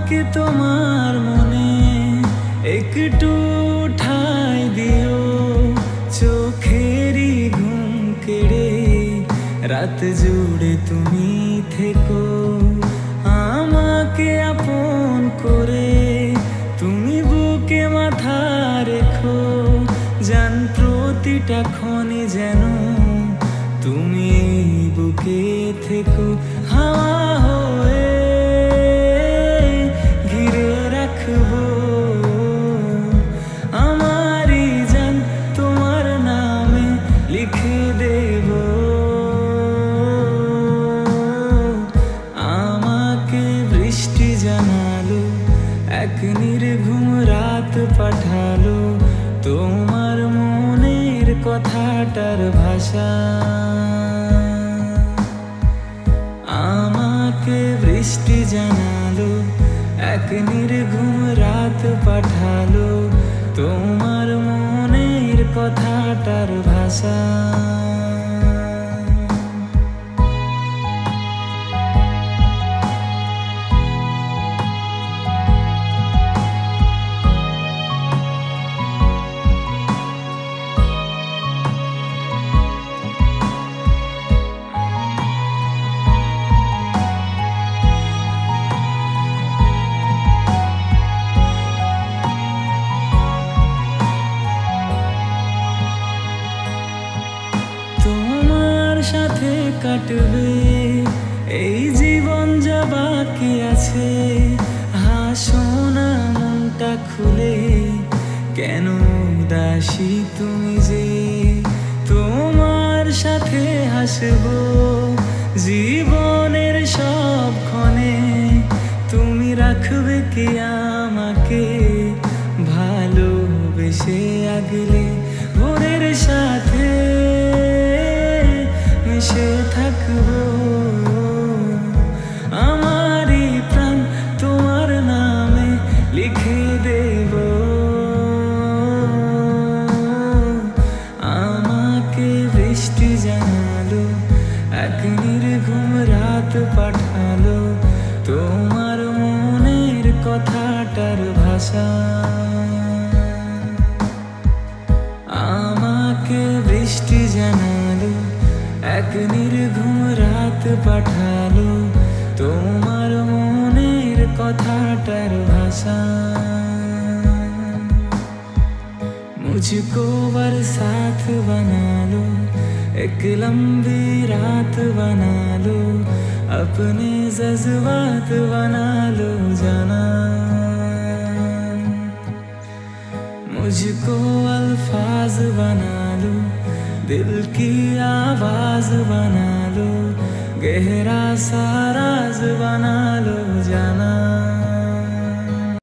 আমাকে তোমার মনে একটু ঠাঁই দিও, চোখেরই ঘুম কেড়ে রাত জুড়ে তুমি থেকো। আমাকে আপন করে তুমি বুকে মাথা রেখো, জান প্রতিটা ক্ষণে যেন তুমি বুকে থেকো। হাওয়া হয়ে ঘিরে রাখবো আমারই জান, তোমার নামে লিখে দেব। আমাকে বৃষ্টি জানালো, এক নির্ঘুম রাত পাঠালো, তোমার মনের কথাটার ভাষা। আমাকে বৃষ্টি জানালো, এক নির্ঘুম রাত পাঠালো, তোমার মনের কথাটার ভাষা। তোমার সাথে কাটবে এই জীবন যা বাকি আছে, হাসো না মনটা খুলে, কেন উদাসী তুমি যে। তোমার সাথে হাসবো জীবনের সব ক্ষণে, তুমি রাখবে কি আমাকে ভালোবেসে আগলে, ভোরের সাথে মিশে থাকবো। আমারই প্রাণ তোমার নামে লিখে দেব। আমাকে বৃষ্টি জানালো, এক নির্ঘুম রাত পাঠালো, তোমার মনের কথাটার ভাষা। আমাকে বৃষ্টি জানালো, এক নির্ঘুম রাত পাঠালো, তোমার মনের কথাটার ভাষা। मुझको बरसात बना लो, एक लंबी रात बना लो, अपने जज्बात बना लो जाना। मुझको अल्फाज बना लो, दिल की आवाज बना लो, गहरा सा राज बना लो जाना।